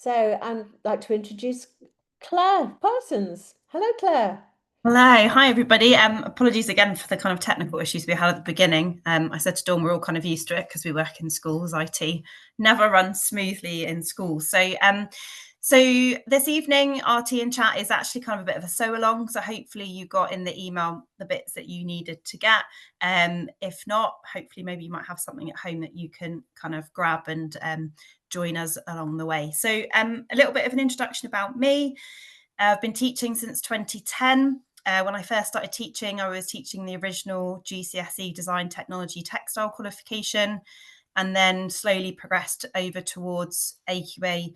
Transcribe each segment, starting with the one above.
So I'd like to introduce Claire Parsons. Hello, Claire. Hello, hi everybody. Apologies again for the kind of technical issues we had at the beginning. I said to Dawn we're all kind of used to it because we work in schools. IT never runs smoothly in schools. So this evening our tea and chat is actually kind of a bit of a sew along. So hopefully you got in the email the bits that you needed to get. If not, hopefully maybe you might have something at home that you can kind of grab and join us along the way. So a little bit of an introduction about me. I've been teaching since 2010. When I first started teaching, I was teaching the original GCSE Design Technology Textile qualification, and then slowly progressed over towards AQA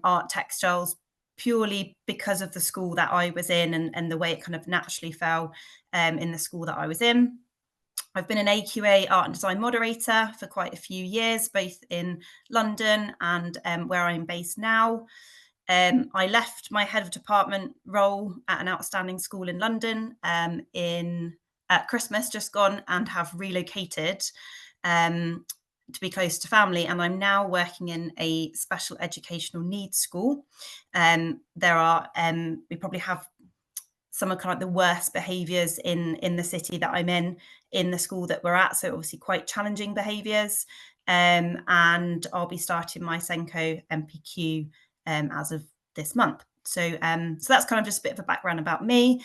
Art Textiles, purely because of the school that I was in and the way it kind of naturally fell in the school that I was in. I've been an AQA art and design moderator for quite a few years, both in London and where I'm based now. I left my head of department role at an outstanding school in London at Christmas just gone, and have relocated to be close to family. And I'm now working in a special educational needs school. We probably have some of kind of the worst behaviours in the city that I'm in the school that we're at. So obviously quite challenging behaviours. And I'll be starting my Senko MPQ as of this month. So that's kind of just a bit of a background about me,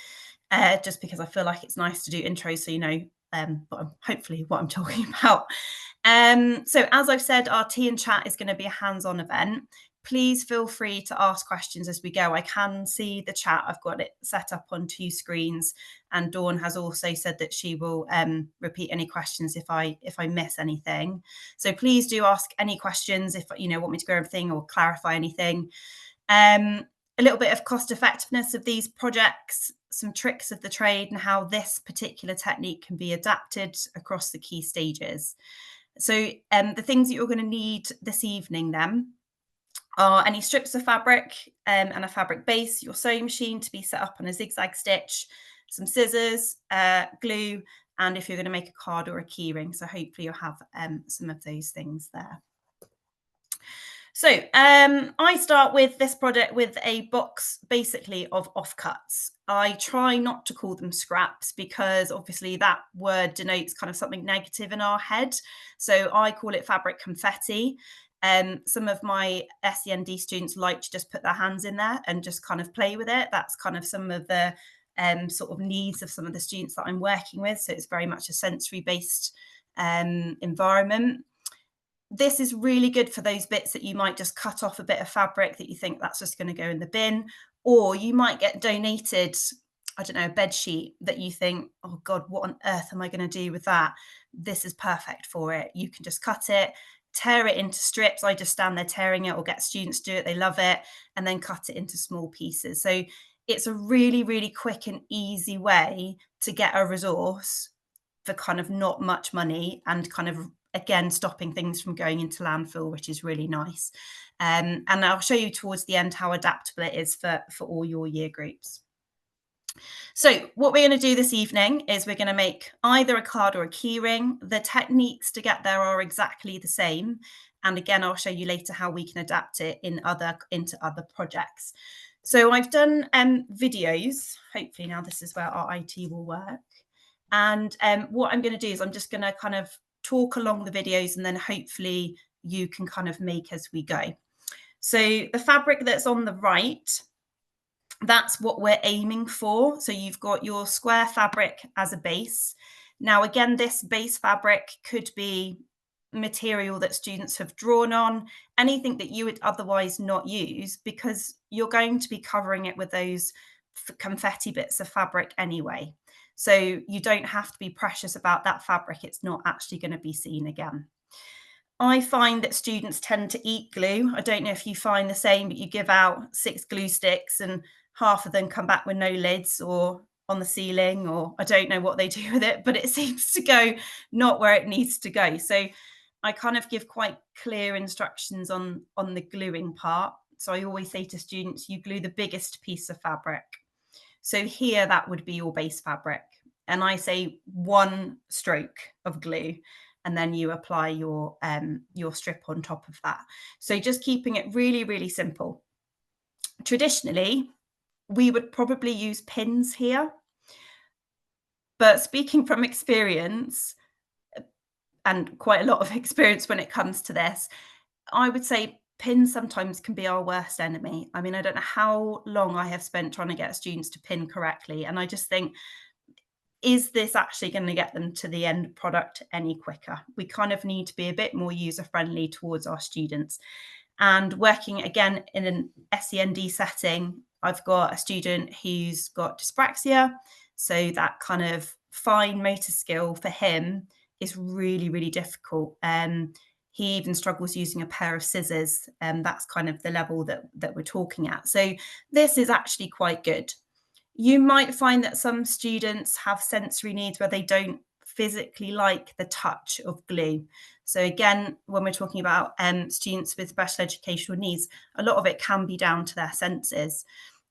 just because I feel like it's nice to do intros so you know hopefully what I'm talking about. So as I've said, our tea and chat is going to be a hands-on event. Please feel free to ask questions as we go. I can see the chat. I've got it set up on 2 screens, and Dawn has also said that she will repeat any questions if I miss anything. So please do ask any questions if you want me to go over everything or clarify anything. A little bit of cost effectiveness of these projects, some tricks of the trade, and how this particular technique can be adapted across the key stages. So the things that you're going to need this evening then are any strips of fabric and a fabric base, your sewing machine to be set up on a zigzag stitch, some scissors, glue, and if you're going to make a card or a keyring. So hopefully you'll have some of those things there. So I start with this project with a box basically of offcuts. I try not to call them scraps because obviously that word denotes kind of something negative in our head. So I call it fabric confetti. Some of my SEND students like to just put their hands in there and just kind of play with it. That's kind of some of the sort of needs of some of the students that I'm working with. So it's very much a sensory-based environment. This is really good for those bits that you might just cut off a bit of fabric that you think that's just going to go in the bin, or you might get donated, I don't know, a bed sheet that you think, oh God, what on earth am I going to do with that? This is perfect for it. You can just cut it, tear it into strips. I just stand there tearing it, or get students to do it. They love it. And then cut it into small pieces. So it's a really, really quick and easy way to get a resource for kind of not much money, and kind of, again, stopping things from going into landfill, which is really nice. And I'll show you towards the end how adaptable it is for all your year groups. So what we're going to do this evening is we're going to make either a card or a keyring. The techniques to get there are exactly the same. And again, I'll show you later how we can adapt it into other projects. So I've done videos. Hopefully now this is where our IT will work. And what I'm going to do is I'm just going to kind of talk along the videos, and then hopefully you can kind of make as we go. So the fabric that's on the right, that's what we're aiming for. So you've got your square fabric as a base. Now, again, this base fabric could be material that students have drawn on, anything that you would otherwise not use, because you're going to be covering it with those confetti bits of fabric anyway. So you don't have to be precious about that fabric. It's not actually going to be seen again. I find that students tend to eat glue. I don't know if you find the same, but you give out 6 glue sticks and half of them come back with no lids or on the ceiling, or I don't know what they do with it, but it seems to go not where it needs to go. So I kind of give quite clear instructions on the gluing part. So I always say to students, you glue the biggest piece of fabric. So here that would be your base fabric. And I say 1 stroke of glue. and then you apply your strip on top of that. So just keeping it really, really simple. Traditionally, we would probably use pins here, but speaking from experience, and quite a lot of experience when it comes to this, I would say pins sometimes can be our worst enemy. I mean, I don't know how long I have spent trying to get students to pin correctly, and I just think, is this actually going to get them to the end product any quicker? We kind of need to be a bit more user friendly towards our students. And working again in an SEND setting, I've got a student who's got dyspraxia. So that kind of fine motor skill for him is really, really difficult. He even struggles using a pair of scissors. That's kind of the level that we're talking at. So this is actually quite good. You might find that some students have sensory needs where they don't physically like the touch of glue. So again, when we're talking about students with special educational needs, a lot of it can be down to their senses.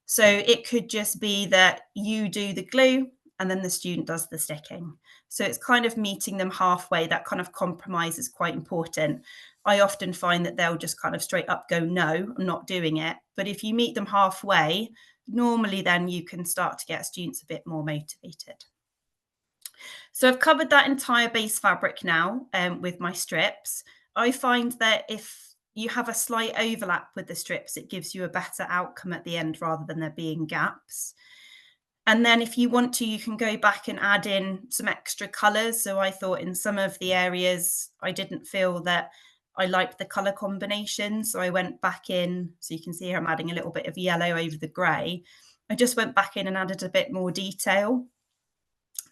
So it could just be that you do the glue and then the student does the sticking. So it's kind of meeting them halfway. That kind of compromise is quite important. I often find that they'll just kind of straight up go, no, I'm not doing it. But if you meet them halfway, normally then you can start to get students a bit more motivated. So I've covered that entire base fabric now with my strips. I find that if you have a slight overlap with the strips, it gives you a better outcome at the end rather than there being gaps. And then if you want to, you can go back and add in some extra colours. So I thought in some of the areas, I didn't feel that I liked the colour combination. So I went back in, so you can see here I'm adding a little bit of yellow over the grey. I just went back in and added a bit more detail.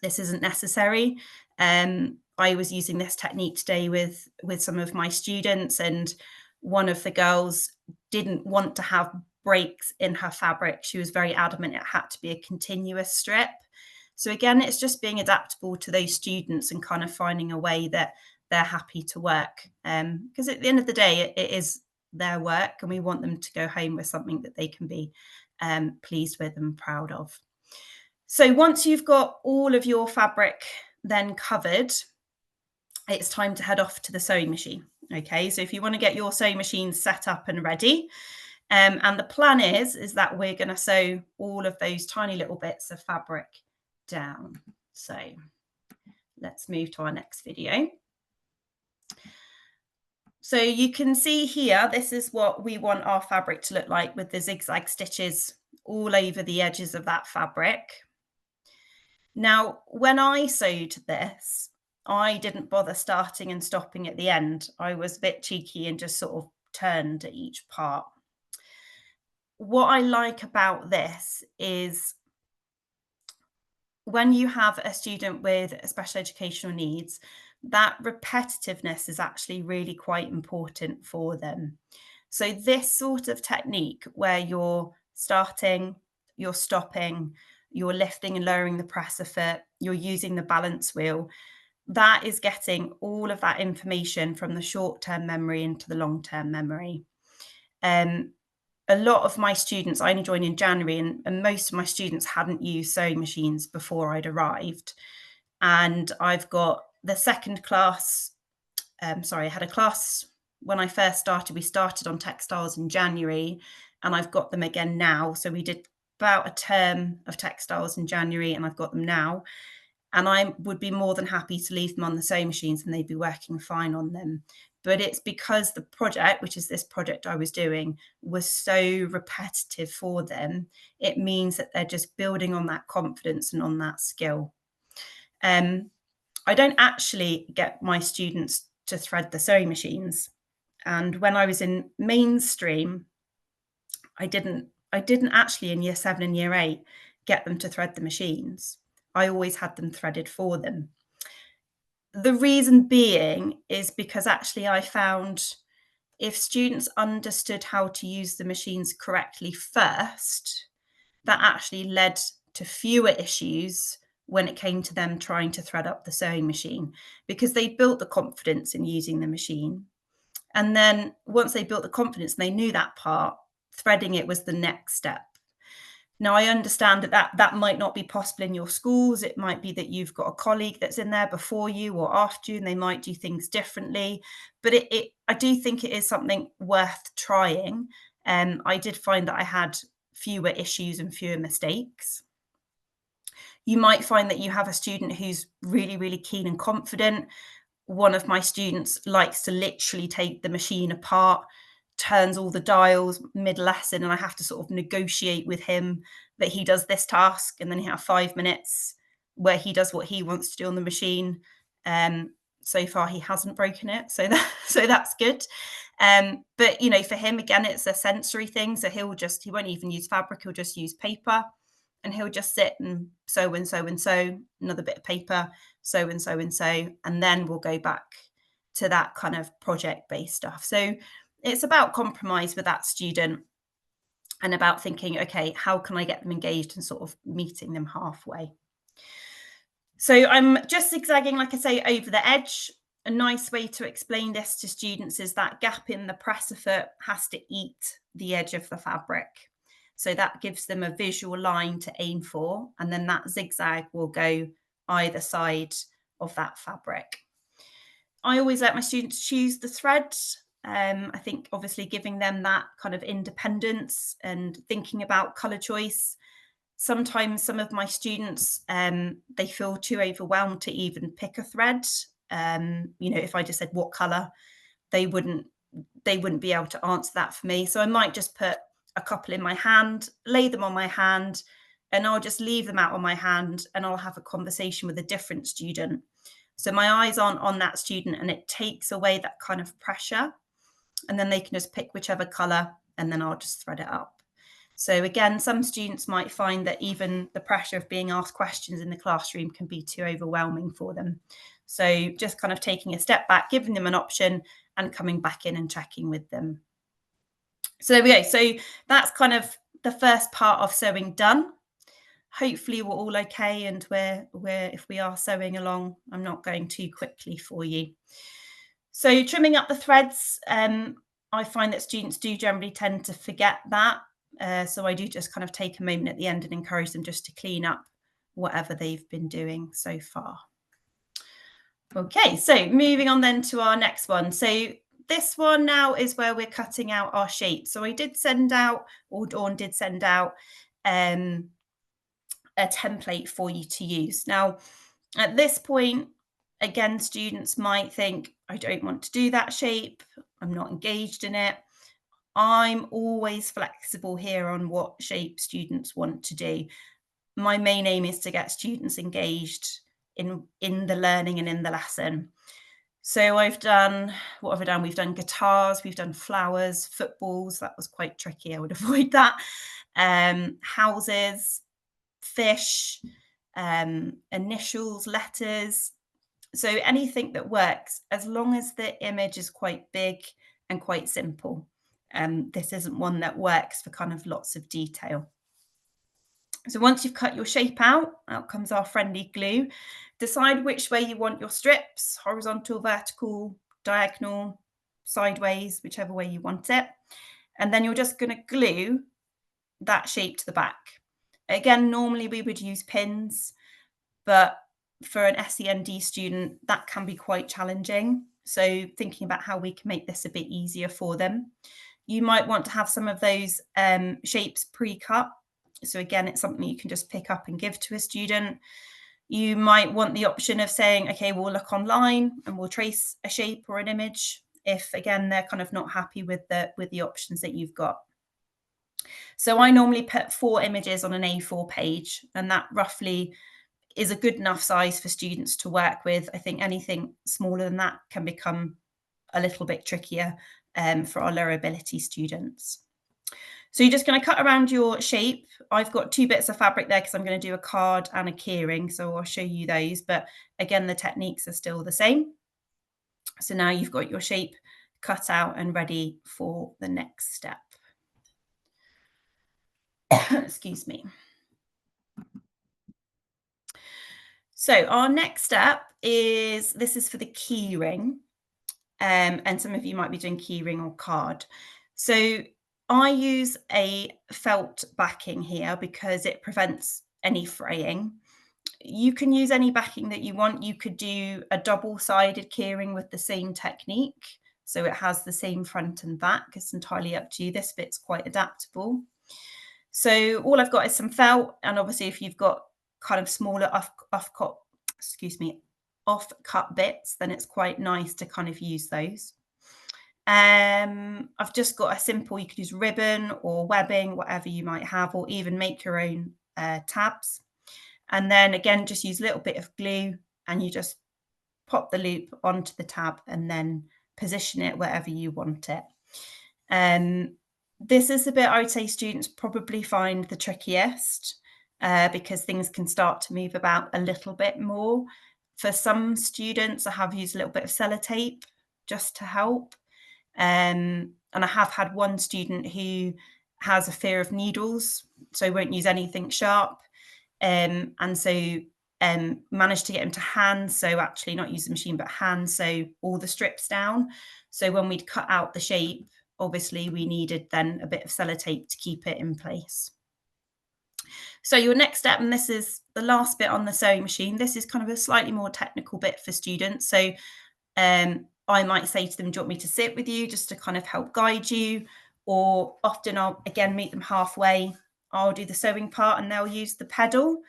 This isn't necessary. I was using this technique today with some of my students, and one of the girls didn't want to have breaks in her fabric. She was very adamant it had to be a continuous strip. So again, it's just being adaptable to those students and kind of finding a way that they're happy to work. Because at the end of the day, it is their work, and we want them to go home with something that they can be pleased with and proud of. So once you've got all of your fabric then covered, it's time to head off to the sewing machine. Okay, so if you want to get your sewing machine set up and ready, and the plan is that we're going to sew all of those tiny little bits of fabric down. So let's move to our next video. So you can see here, this is what we want our fabric to look like with the zigzag stitches all over the edges of that fabric. Now, when I sewed this, I didn't bother starting and stopping at the end. I was a bit cheeky and just sort of turned at each part. What I like about this is when you have a student with special educational needs, that repetitiveness is actually really quite important for them. So this sort of technique where you're starting, you're stopping, you're lifting and lowering the presser foot, you're using the balance wheel, that is getting all of that information from the short-term memory into the long-term memory. A lot of my students, I only joined in January, and most of my students hadn't used sewing machines before I'd arrived. And I've got the second class, I had a class when I first started. We started on textiles in January, and I've got them again now. So we did about a term of textiles in January, and I've got them now. And I would be more than happy to leave them on the sewing machines and they'd be working fine on them. But it's because the project, which is this project I was doing, was so repetitive for them. It means that they're just building on that confidence and on that skill. I don't actually get my students to thread the sewing machines. And when I was in mainstream, I didn't actually in year 7 and year 8 get them to thread the machines. I always had them threaded for them. The reason being is because actually I found if students understood how to use the machines correctly first, that actually led to fewer issues when it came to them trying to thread up the sewing machine, because they built the confidence in using the machine. And then once they built the confidence and they knew that part, threading it was the next step. Now, I understand that might not be possible in your schools. It might be that you've got a colleague that's in there before you or after you, and they might do things differently. But I do think it is something worth trying. I did find that I had fewer issues and fewer mistakes. You might find that you have a student who's really, really keen and confident. One of my students likes to literally take the machine apart, turns all the dials mid-lesson, and I have to sort of negotiate with him that he does this task, and then he have 5 minutes where he does what he wants to do on the machine. So far he hasn't broken it, so that's good. But you know, for him, again, it's a sensory thing. So he won't even use fabric, he'll just use paper, and he'll just sit and sew and sew and sew, another bit of paper, sew and sew and sew, and then we'll go back to that kind of project-based stuff. So it's about compromise with that student and about thinking, okay, how can I get them engaged and sort of meeting them halfway? So I'm just zigzagging, like I say, over the edge. A nice way to explain this to students is that gap in the presser foot has to eat the edge of the fabric. So that gives them a visual line to aim for, and then that zigzag will go either side of that fabric. I always let my students choose the thread. I think obviously giving them that kind of independence and thinking about colour choice. Sometimes some of my students, they feel too overwhelmed to even pick a thread. You know, if I just said what colour, they wouldn't be able to answer that for me. So I might just put a couple in my hand, lay them on my hand, and I'll just leave them out on my hand, and I'll have a conversation with a different student. So my eyes aren't on that student, and it takes away that kind of pressure. And then they can just pick whichever colour, and then I'll just thread it up. So again, some students might find that even the pressure of being asked questions in the classroom can be too overwhelming for them. So just kind of taking a step back, giving them an option, and coming back in and checking with them. So there we go. So that's kind of the first part of sewing done. Hopefully we're all okay, and we're if we are sewing along, I'm not going too quickly for you. So trimming up the threads, I find that students do generally tend to forget that. So I do just kind of take a moment at the end and encourage them just to clean up whatever they've been doing so far. Okay, so moving on then to our next one. So this one now is where we're cutting out our shape. So I did send out, or Dawn did send out, a template for you to use. Now, at this point, again, students might think, I don't want to do that shape, I'm not engaged in it. I'm always flexible here on what shape students want to do. My main aim is to get students engaged in the learning and in the lesson. So what have I done? We've done guitars, we've done flowers, footballs. That was quite tricky. I would avoid that. Houses, fish, initials, letters. So anything that works, as long as the image is quite big and quite simple. This isn't one that works for kind of lots of detail. So once you've cut your shape out comes our friendly glue. Decide which way you want your strips, horizontal, vertical, diagonal, sideways, whichever way you want it. And then you're just going to glue that shape to the back. Again, normally we would use pins, but for an SEND student, that can be quite challenging. So thinking about how we can make this a bit easier for them. You might want to have some of those shapes pre-cut. So again, it's something you can just pick up and give to a student. You might want the option of saying, okay, we'll look online and we'll trace a shape or an image if, again, they're kind of not happy with the options that you've got. So I normally put 4 images on an A4 page, and that roughly is a good enough size for students to work with. I think anything smaller than that can become a little bit trickier for our lower ability students. So you're just going to cut around your shape. I've got 2 bits of fabric there because I'm going to do a card and a keyring, so I'll show you those. But again, the techniques are still the same. So now you've got your shape cut out and ready for the next step. Excuse me. So our next step is, this is for the keyring. And some of you might be doing keyring or card. So I use a felt backing here because it prevents any fraying. You can use any backing that you want. You could do a double-sided keyring with the same technique, so it has the same front and back. It's entirely up to you. This bit's quite adaptable. So all I've got is some felt, and obviously if you've got kind of smaller off-cut bits, then it's quite nice to kind of use those. I've just got a simple, you could use ribbon or webbing, whatever you might have, or even make your own tabs. And then again, just use a little bit of glue and you just pop the loop onto the tab and then position it wherever you want it. This is the bit I would say students probably find the trickiest because things can start to move about a little bit more. For some students, I have used a little bit of sellotape just to help. And I have had one student who has a fear of needles, so won't use anything sharp. And so managed to get him to hand sew, actually not use the machine, but hand sew all the strips down. So when we'd cut out the shape, obviously we needed then a bit of sellotape to keep it in place. So your next step, and this is the last bit on the sewing machine, this is kind of a slightly more technical bit for students. So I might say to them, do you want me to sit with you just to kind of help guide you? Or often I'll again meet them halfway. I'll do the sewing part and they'll use the pedal.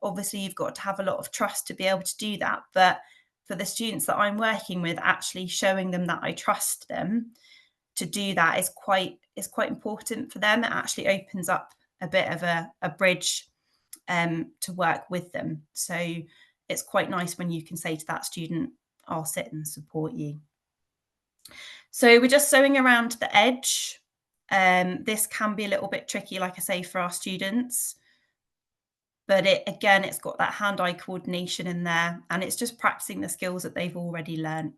Obviously, you've got to have a lot of trust to be able to do that. But for the students that I'm working with, actually showing them that I trust them to do that is quite important for them. It actually opens up a bit of a bridge to work with them. So it's quite nice when you can say to that student, I'll sit and support you. So we're just sewing around the edge. This can be a little bit tricky, like I say, for our students. But it's got that hand-eye coordination in there, and it's just practicing the skills that they've already learned.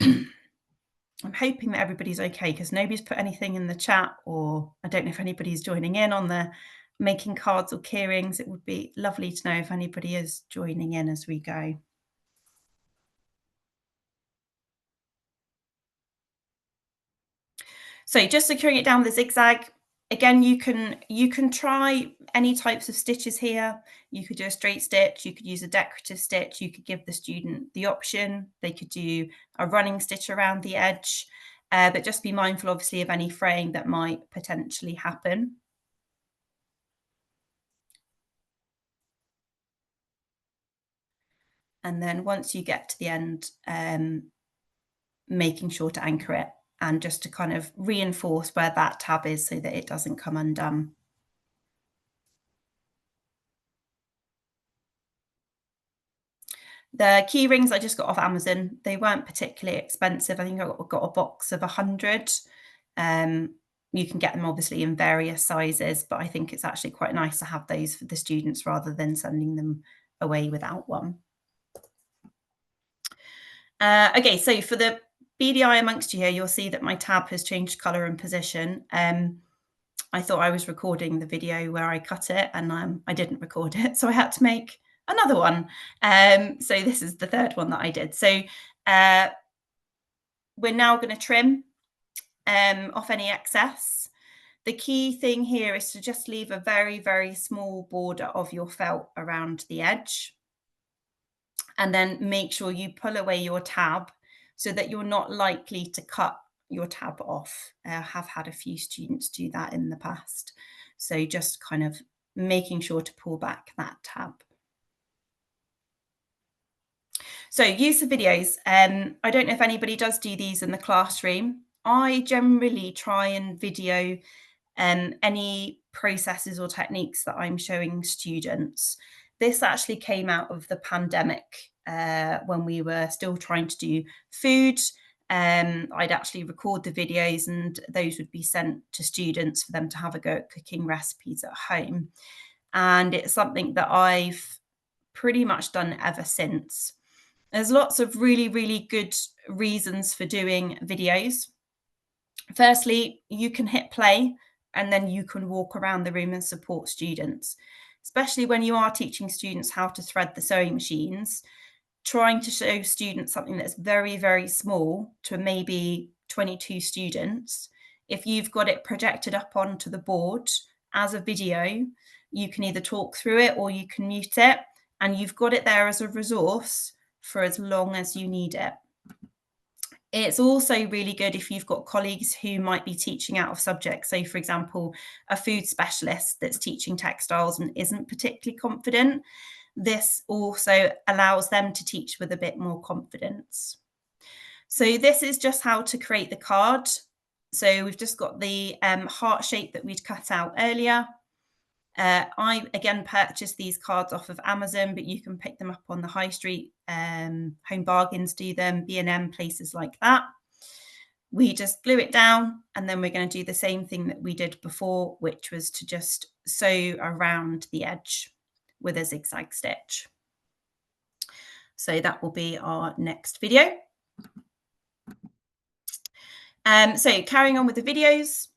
I'm hoping that everybody's okay because nobody's put anything in the chat, or I don't know if anybody's joining in on the making cards or keyrings. It would be lovely to know if anybody is joining in as we go. So just securing it down with a zigzag. Again, you can try any types of stitches here. You could do a straight stitch, you could use a decorative stitch, you could give the student the option. They could do a running stitch around the edge, but just be mindful, obviously, of any fraying that might potentially happen. And then once you get to the end, making sure to anchor it and just to kind of reinforce where that tab is so that it doesn't come undone. The key rings I just got off Amazon. They weren't particularly expensive. I think I got a box of 100. You can get them obviously in various sizes, but I think it's actually quite nice to have those for the students rather than sending them away without one. Okay, so for the BDI amongst you here, you'll see that my tab has changed colour and position. I thought I was recording the video where I cut it and I didn't record it, so I had to make another one. So this is the third one that I did. So we're now going to trim off any excess. The key thing here is to just leave a very, very small border of your felt around the edge. And then make sure you pull away your tab so that you're not likely to cut your tab off. I have had a few students do that in the past. So just kind of making sure to pull back that tab. So use of videos. I don't know if anybody does do these in the classroom. I generally try and video any processes or techniques that I'm showing students. This actually came out of the pandemic when we were still trying to do food. I'd actually record the videos and those would be sent to students for them to have a go at cooking recipes at home. And it's something that I've pretty much done ever since. There's lots of really, really good reasons for doing videos. Firstly, you can hit play and then you can walk around the room and support students, especially when you are teaching students how to thread the sewing machines. Trying to show students something that's very, very small to maybe 22 students if you've got it projected up onto the board as a video, you can either talk through it or you can mute it, and you've got it there as a resource for as long as you need it. It's also really good if you've got colleagues who might be teaching out of subject. So, for example, a food specialist that's teaching textiles and isn't particularly confident. This also allows them to teach with a bit more confidence. So this is just how to create the card. So we've just got the heart shape that we'd cut out earlier. I, again, purchased these cards off of Amazon, but you can pick them up on the high street. Home Bargains do them, B&M, places like that. We just glue it down, and then we're going to do the same thing that we did before, which was to just sew around the edge with a zigzag stitch. So that will be our next video. So carrying on with the videos.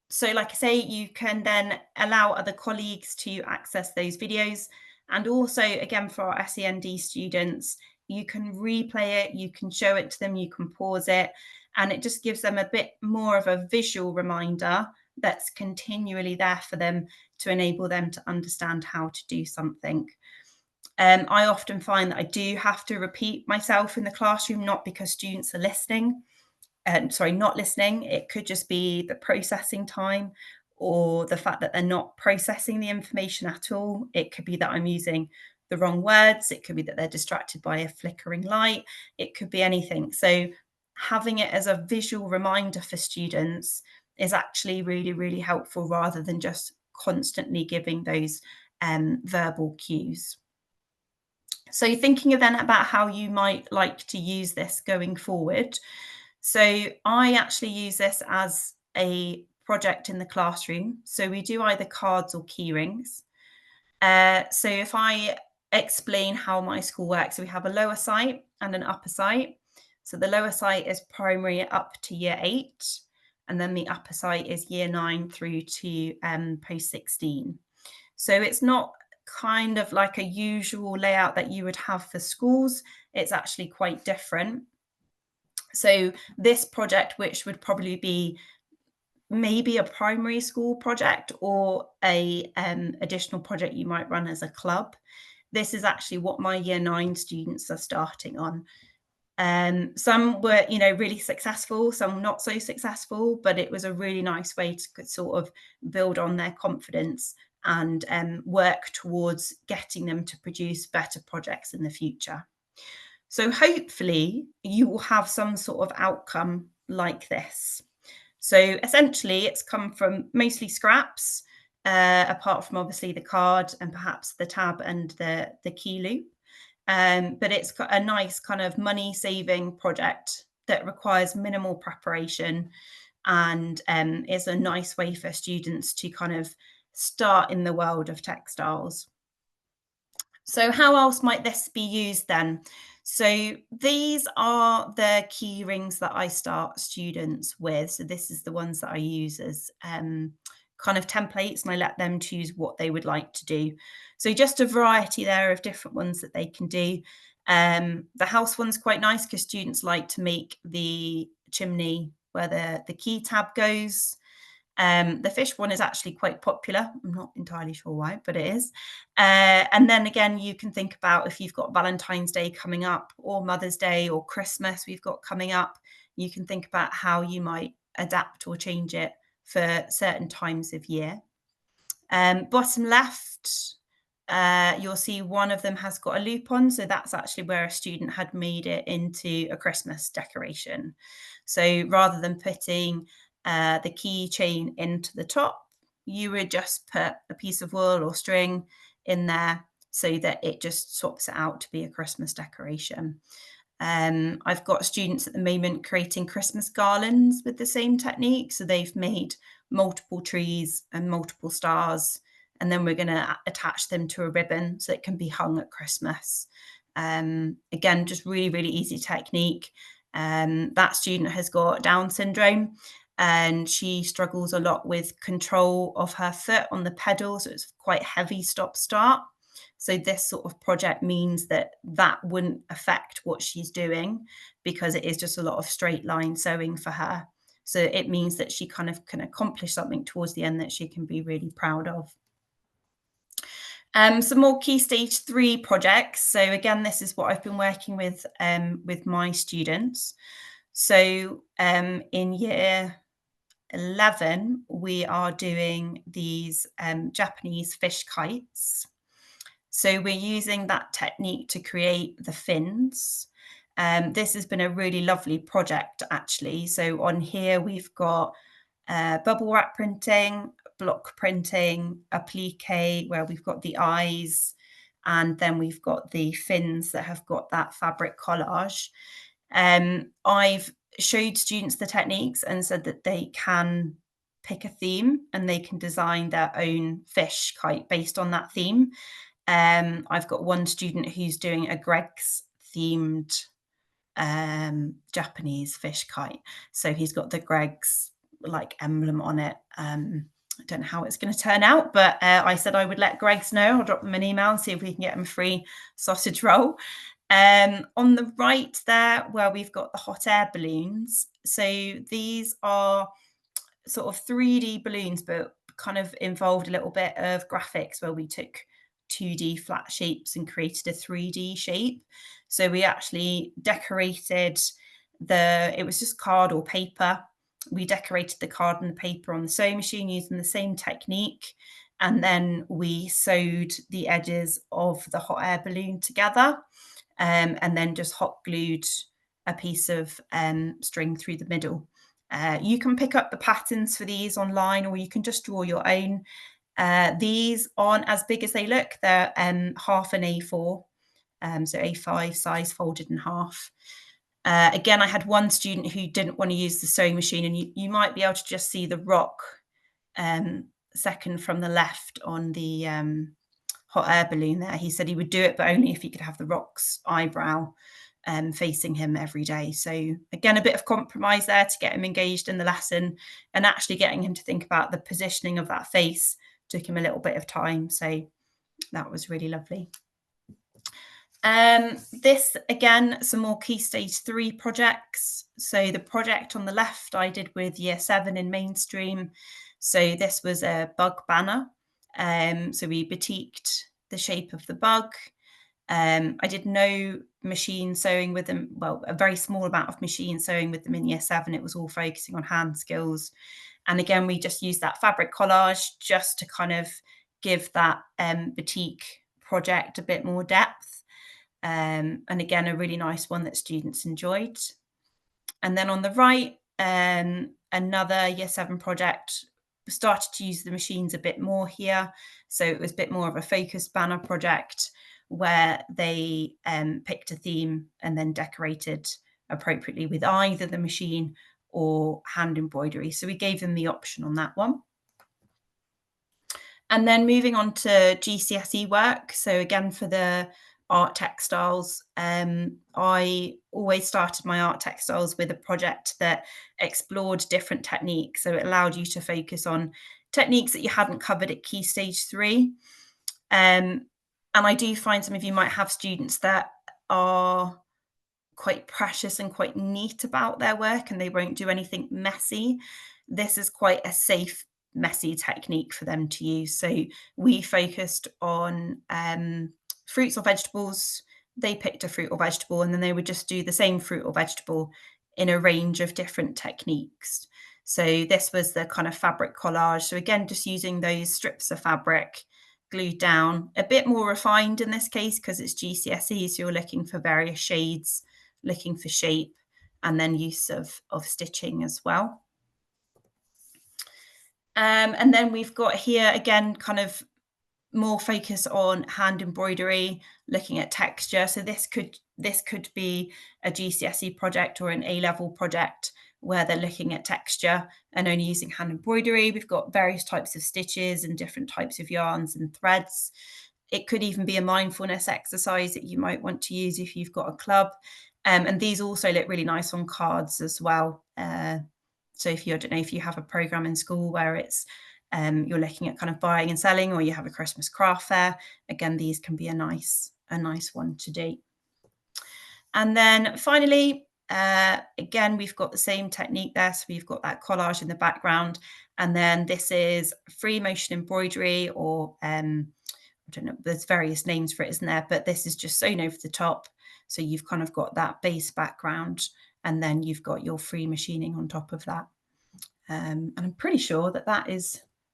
So like I say, you can then allow other colleagues to access those videos. And also, again, for our SEND students, you can replay it, you can show it to them, you can pause it, and it just gives them a bit more of a visual reminder that's continually there for them to enable them to understand how to do something. I often find that I do have to repeat myself in the classroom, not because students are listening, not listening. It could just be the processing time or the fact that they're not processing the information at all. It could be that I'm using the wrong words. It could be that they're distracted by a flickering light. It could be anything. So having it as a visual reminder for students is actually really, really helpful, rather than just constantly giving those verbal cues. So thinking then about how you might like to use this going forward. So I actually use this as a project in the classroom. So we do either cards or key rings. So if I explain how my school works, so we have a lower site and an upper site. So the lower site is primary up to year 8, and then the upper site is year 9 through to post 16. So it's not kind of like a usual layout that you would have for schools. It's actually quite different. So this project, which would probably be maybe a primary school project or a additional project you might run as a club, this is actually what my year 9 students are starting on. Some were, really successful, some not so successful, but it was a really nice way to sort of build on their confidence and work towards getting them to produce better projects in the future. So hopefully you will have some sort of outcome like this. So essentially it's come from mostly scraps, apart from obviously the card and perhaps the tab and the key loop. But it's got a nice kind of money saving project that requires minimal preparation, and is a nice way for students to kind of start in the world of textiles. So how else might this be used then? So these are the key rings that I start students with. So this is the ones that I use as kind of templates, and I let them choose what they would like to do. So just a variety there of different ones that they can do. The house one's quite nice because students like to make the chimney where the key tab goes. The fish one is actually quite popular. I'm not entirely sure why, but it is. And then again, you can think about if you've got Valentine's Day coming up, or Mother's Day, or Christmas we've got coming up, you can think about how you might adapt or change it for certain times of year. Bottom left, you'll see one of them has got a loop on. So that's actually where a student had made it into a Christmas decoration. So rather than putting the key chain into the top, you would just put a piece of wool or string in there so that it just swaps it out to be a Christmas decoration. I've got students at the moment creating Christmas garlands with the same technique. So they've made multiple trees and multiple stars, and then we're going to attach them to a ribbon so it can be hung at Christmas. Again, just really, really easy technique. That student has got Down syndrome, and she struggles a lot with control of her foot on the pedal. So it's quite heavy stop-start. So this sort of project means that wouldn't affect what she's doing, because it is just a lot of straight line sewing for her. So it means that she kind of can accomplish something towards the end that she can be really proud of. Some more Key Stage 3 projects. So again, this is what I've been working with my students. So in year 11, we are doing these Japanese fish kites. So we're using that technique to create the fins. This has been a really lovely project, actually. So on here, we've got bubble wrap printing, block printing, applique, where we've got the eyes, and then we've got the fins that have got that fabric collage. I've showed students the techniques and said that they can pick a theme and they can design their own fish kite based on that theme. I've got one student who's doing a Greg's themed Japanese fish kite. So he's got the Greg's like emblem on it. I don't know how it's going to turn out, but I said I would let Greg's know. I'll drop them an email and see if we can get them a free sausage roll. On the right there, where we've got the hot air balloons. So these are sort of 3D balloons, but kind of involved a little bit of graphics where we took 2D flat shapes and created a 3D shape. So we actually decorated it was just card or paper. We decorated the card and the paper on the sewing machine using the same technique. And then we sewed the edges of the hot air balloon together, and then just hot glued a piece of string through the middle. You can pick up the patterns for these online, or you can just draw your own. These aren't as big as they look. They're half an A4, so A5 size folded in half. Again, I had one student who didn't want to use the sewing machine, and you might be able to just see the rock second from the left on the hot air balloon there. He said he would do it, but only if he could have the rock's eyebrow facing him every day. So again, a bit of compromise there to get him engaged in the lesson, and actually getting him to think about the positioning of that face took him a little bit of time. So that was really lovely. This, again, some more Key Stage 3 projects. So the project on the left I did with Year 7 in mainstream. So this was a bug banner. So we batiqued the shape of the bug. I did no machine sewing with them, well, a very small amount of machine sewing with them in Year 7. It was all focusing on hand skills. And again, we just used that fabric collage just to kind of give that batik project a bit more depth. And again, a really nice one that students enjoyed. And then on the right, another Year 7 project. We started to use the machines a bit more here. So it was a bit more of a focused banner project where they picked a theme and then decorated appropriately with either the machine or hand embroidery. So we gave them the option on that one. And then moving on to GCSE work. So again, for the art textiles, I always started my art textiles with a project that explored different techniques. So it allowed you to focus on techniques that you hadn't covered at Key Stage 3. And I do find some of you might have students that are quite precious and quite neat about their work, and they won't do anything messy. This is quite a safe, messy technique for them to use. So we focused on fruits or vegetables. They picked a fruit or vegetable, and then they would just do the same fruit or vegetable in a range of different techniques. So this was the kind of fabric collage. So again, just using those strips of fabric glued down, a bit more refined in this case because it's GCSE, so you're looking for various shades, looking for shape, and then use of stitching as well. And then we've got here again kind of more focus on hand embroidery, looking at texture. So this could be a GCSE project or an A-level project where they're looking at texture and only using hand embroidery. We've got various types of stitches and different types of yarns and threads. It could even be a mindfulness exercise that you might want to use if you've got a club. And these also look really nice on cards as well. So if you, I don't know, if you have a program in school where it's you're looking at kind of buying and selling, or you have a Christmas craft fair, again, these can be a nice one to do. And then finally, Again, we've got the same technique there. So we've got that collage in the background. And then this is free motion embroidery, or I don't know, there's various names for it, isn't there? But this is just sewn over the top. So you've kind of got that base background, and then you've got your free machining on top of that. And I'm pretty sure that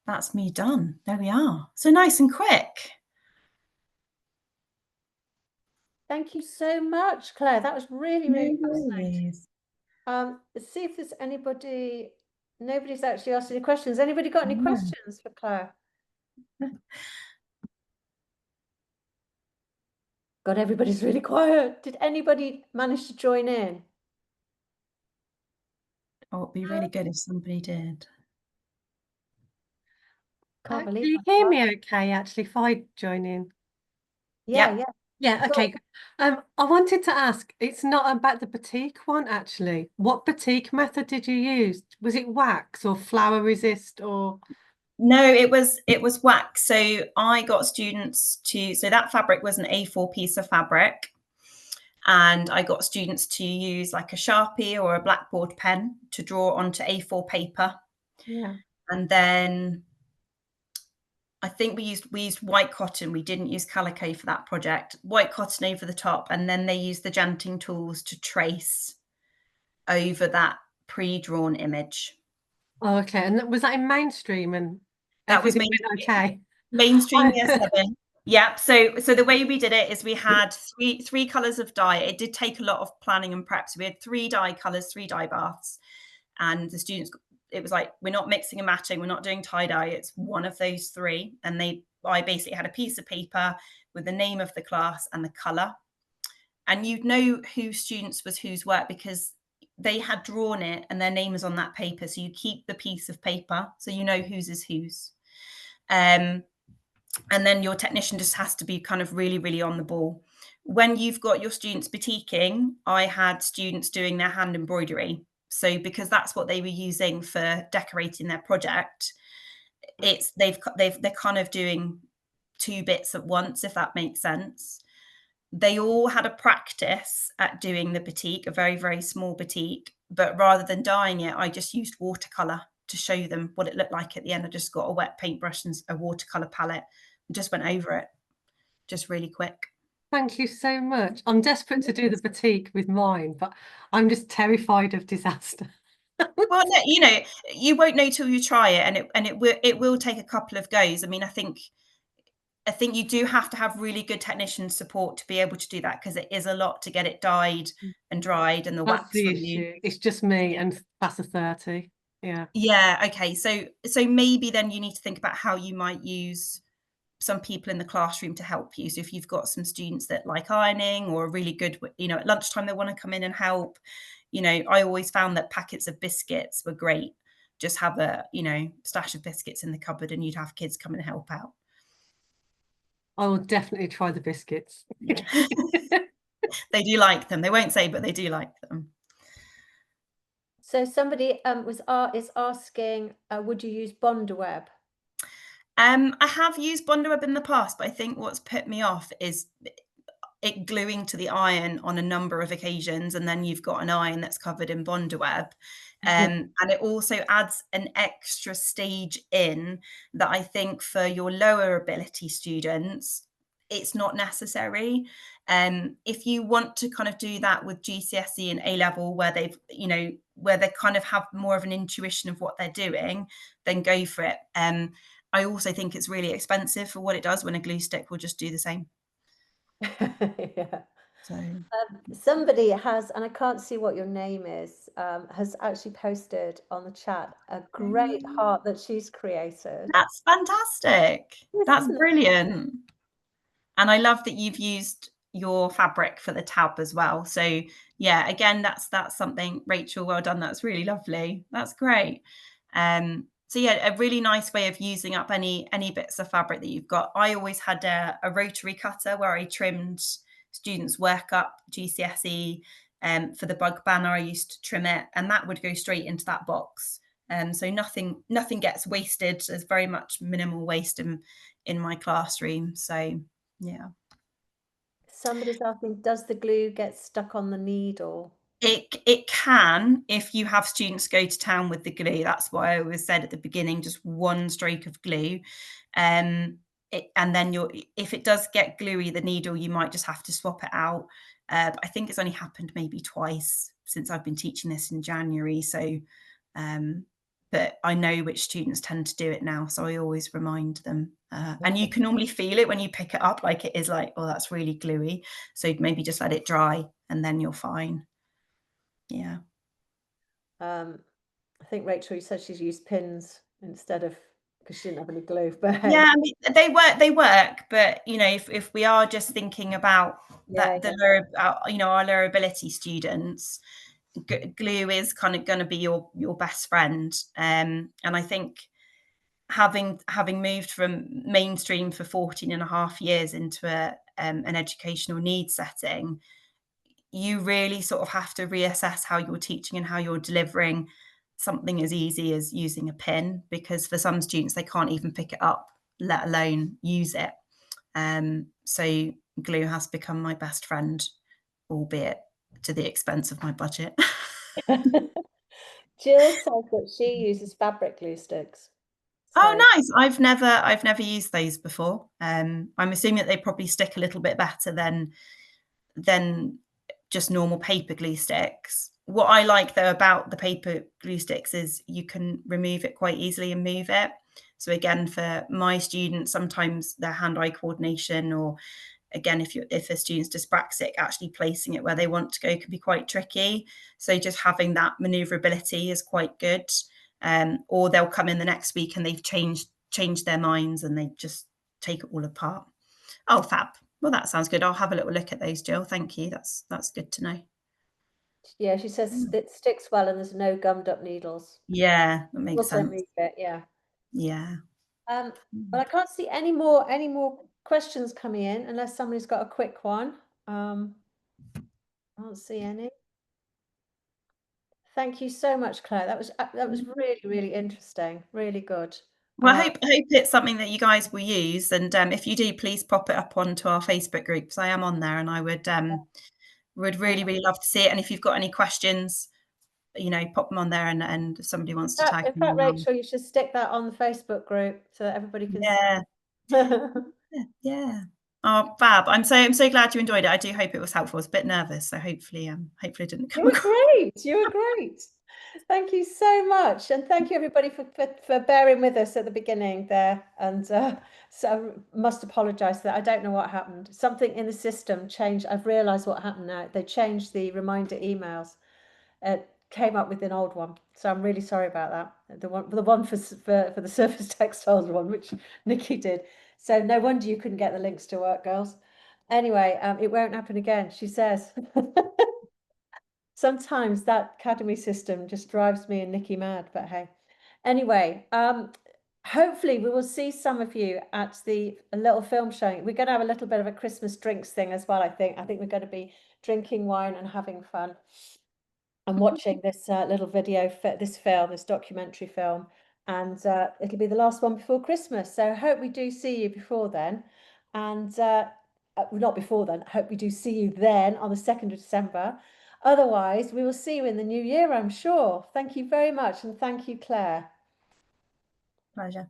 that's me done. There we are. So nice and quick. Thank you so much, Claire. That was really, really fascinating. Worries. See if there's anybody. Nobody's actually asked any questions. Anybody got any No. questions for Claire? God, everybody's really quiet. Did anybody manage to join in? Oh, it'd be really good if somebody did. Can't Can believe you how hear quiet. me okay, actually, if I join in? Yeah, Yep. yeah. Yeah, okay. I wanted to ask, it's not about the batik one, actually. What batik method did you use? Was it wax or flour resist or? No, it was wax. So I got students to, so that fabric was an A4 piece of fabric. And I got students to use like a Sharpie or a blackboard pen to draw onto A4 paper. Yeah. And then I think we used white cotton. We didn't use calico for that project. White cotton over the top, and then they used the janting tools to trace over that pre-drawn image. Oh, okay. And was that in mainstream and That was everything went okay? mainstream year 7. Yeah. So the way we did it is we had three colors of dye. It did take a lot of planning and prep. So we had 3 dye colors, 3 dye baths, and the students, it was like, we're not mixing and matching, we're not doing tie-dye, it's one of those 3. And I basically had a piece of paper with the name of the class and the color, and you'd know whose students was whose work because they had drawn it and their name is on that paper. So you keep the piece of paper so you know whose is whose. And then your technician just has to be kind of really, really on the ball. When you've got your students batiking, I had students doing their hand embroidery. So because that's what they were using for decorating their project, they're kind of doing 2 bits at once, if that makes sense. They all had a practice at doing the batik, a very, very small batik, but rather than dyeing it, I just used watercolor to show them what it looked like at the end. I just got a wet paintbrush and a watercolor palette and just went over it, just really quick. Thank you so much. I'm desperate to do the batik with mine, but I'm just terrified of disaster. Well, no, you won't know till you try it, and it will take a couple of goes. I mean, I think you do have to have really good technician support to be able to do that, because it is a lot to get it dyed and dried and the That's wax the removed. issue. It's just me and class of 30. Yeah. Yeah. Okay. So maybe then you need to think about how you might use some people in the classroom to help you. So if you've got some students that like ironing or are really good, at lunchtime they want to come in and help. I always found that packets of biscuits were great. Just have a stash of biscuits in the cupboard, and you'd have kids come and help out. I will definitely try the biscuits. Yeah. They do like them. They won't say, but they do like them. So somebody is asking, would you use Bondaweb? I have used Bondaweb in the past, but I think what's put me off is it gluing to the iron on a number of occasions, and then you've got an iron that's covered in Bondaweb. And it also adds an extra stage in that I think for your lower ability students, it's not necessary. If you want to kind of do that with GCSE and A level, where where they kind of have more of an intuition of what they're doing, then go for it. I also think it's really expensive for what it does, when a glue stick will just do the same. Yeah. So somebody has, and I can't see what your name is, has actually posted on the chat a great heart that she's created. that's fantastic. That's Isn't it? brilliant. And I love that you've used your fabric for the tab as well. So yeah, again, that's something, Rachel, well done. That's really lovely. That's great. So yeah, a really nice way of using up any bits of fabric that you've got. I always had a rotary cutter where I trimmed students' work up GCSE. For the bug banner, I used to trim it, and that would go straight into that box. So nothing gets wasted. There's very much minimal waste in my classroom. So yeah. Somebody's asking, does the glue get stuck on the needle? It can, if you have students go to town with the glue. That's why I always said at the beginning, just one stroke of glue. And then if it does get gluey, the needle, you might just have to swap it out. I think it's only happened maybe twice since I've been teaching this in January. So, but I know which students tend to do it now, so I always remind them. And you can normally feel it when you pick it up, like it is like, oh, that's really gluey. So maybe just let it dry and then you're fine. Yeah. I think Rachel, you said she's used pins instead of, because she didn't have any glue. But hey. Yeah, I mean, they work, but you know, if we are just thinking about that, our lower ability students, glue is kind of going to be your best friend. And I think having moved from mainstream for 14 and a half years into an educational needs setting, you really sort of have to reassess how you're teaching and how you're delivering something as easy as using a pin, because for some students they can't even pick it up, let alone use it. So glue has become my best friend, albeit to the expense of my budget. Jill says that she uses fabric glue sticks. Oh, nice. I've never used those before. I'm assuming that they probably stick a little bit better than just normal paper glue sticks. What I like though about the paper glue sticks is you can remove it quite easily and move it. So again, for my students, sometimes their hand-eye coordination, or again, if a student's dyspraxic, actually placing it where they want to go can be quite tricky. So just having that maneuverability is quite good. Or they'll come in the next week and they've changed their minds and they just take it all apart. Oh, fab. Well, that sounds good. I'll have a little look at those, Jill. Thank you. That's good to know. Yeah, she says it sticks well and there's no gummed up needles. Yeah, that makes sense. Move it, yeah. Yeah. But I can't see any more questions coming in unless somebody's got a quick one. I can't see any. Thank you so much, Claire. That was really, really interesting. Really good. Well, I hope it's something that you guys will use, and if you do, please pop it up onto our Facebook group, because I am on there, and I would really love to see it. And if you've got any questions, you know, pop them on there, and if somebody wants to tag in me. fact, Rachel, you should stick that on the Facebook group so that everybody can see. Yeah. Oh, fab. I'm so glad you enjoyed it. I do hope it was helpful. I was a bit nervous, so hopefully it didn't come across. You were great. Thank you so much, and thank you everybody for bearing with us at the beginning there. And so I must apologise that I don't know what happened. Something in the system changed. I've realised what happened now. They changed the reminder emails. It came up with an old one, so I'm really sorry about that. The one for the Surface Textiles one, which Nikki did. So no wonder you couldn't get the links to work, girls. Anyway, it won't happen again, she says. Sometimes that academy system just drives me and Nikki mad, but hey. Anyway, hopefully we will see some of you at a little film showing. We're going to have a little bit of a Christmas drinks thing as well, I think. I think we're going to be drinking wine and having fun and watching this little video, this documentary film. And it'll be the last one before Christmas. So I hope we do see you before then. And not before then, I hope we do see you then on the 2nd of December. Otherwise, we will see you in the new year, I'm sure. Thank you very much. And thank you, Claire. Pleasure.